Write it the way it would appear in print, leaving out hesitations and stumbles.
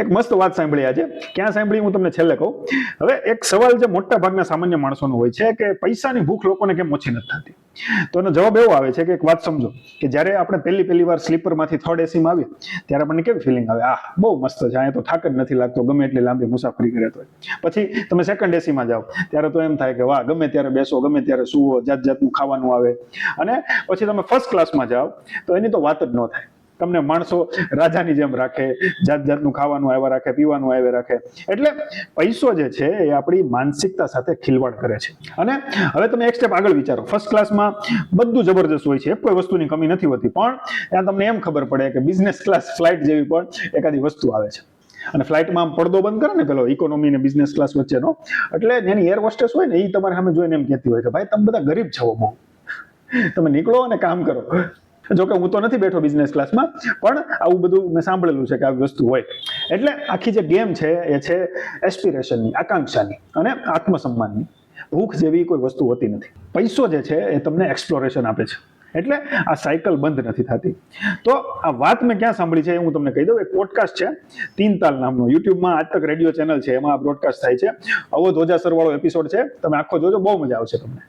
એક મસ્ત વાત સાંભળી આજે. ક્યાં સાંભળી હું તમને છેલ્લે કહું. હવે એક સવાલ જે મોટા ભાગના સામાન્ય માણસોનો હોય છે કે પૈસાની ભૂખ લોકોને કેમ ઓછી નથી થતી. તો એનો જવાબ એવો આવે છે કે એક વાત સમજો કે જ્યારે આપણે પહેલી વાર સ્લીપરમાંથી થર્ડ એસીમાં આવીએ ત્યારે આપણને કેવી ફિલિંગ આવે, બહુ મસ્ત છે, અહીંયા તો થાક જ નથી લાગતો ગમે એટલી લાંબી મુસાફરી કરે તો. પછી તમે સેકન્ડ એસીમાં જાઓ ત્યારે તો એમ થાય કે વાહ, ગમે ત્યારે બેસો, ગમે ત્યારે સુવો, જાત જાતનું ખાવાનું આવે. અને પછી તમે ફર્સ્ટ ક્લાસમાં જાઓ તો એની તો વાત જ ન થાય. તમને માણસો રાજાની જેમ રાખે, જાત જાતનું ખાવાનું આવ્યા રાખે, પીવાનું આવ્યા રાખે. એટલે પૈસો જે છે એ આપણી માનસિકતા સાથે ખિલવાડ કરે છે. અને હવે તમે એક સ્ટેપ આગળ વિચારો. ફર્સ્ટ ક્લાસમાં બધું જબરજસ્ત હોય છે, કોઈ વસ્તુની કમી નથી હોતી, પણ ત્યાં તમને એમ ખબર પડે કે બિઝનેસ ક્લાસ ફ્લાઇટ જેવી પણ એકાદી વસ્તુ આવે છે. અને ફ્લાઇટમાં આમ પડદો બંધ કરે ને પેલો ઇકોનોમી ને બિઝનેસ ક્લાસ વચ્ચેનો, એટલે એની એર હોસ્ટેસ હોય ને એ તમારે સામે જોઈને એમ કહેતી હોય કે ભાઈ તમે બધા ગરીબ છો, બહુ તમે નીકળો અને કામ કરો. જોકે હું તો નથી બેઠો બિઝનેસ ક્લાસમાં, પણ આવું બધું મેં સાંભળેલું છે કે આવી વસ્તુ હોય. એટલે આખી જે ગેમ છે એ છે એસ્પિરેશનની, આકાંક્ષાની અને આત્મસન્માનની. ભૂખ જેવી કોઈ વસ્તુ હોતી નથી. પૈસો જે છે એ તમને એક્સપ્લોરેશન આપે છે. એટલે આ સાયકલ બંધ નથી થતી. તો આ વાત મેં ક્યાં સાંભળી છે એ હું તમને કહી દઉં. એક પોડકાસ્ટ છે 3 તાલ નામનો, યુટ્યુબમાં આજ તક રેડિયો ચેનલ છે, એમાં બ્રોડકાસ્ટ થાય છે. અવધોજા સર વાળો એપિસોડ છે, તમે આખો જોજો, બહુ મજા આવશે તમને.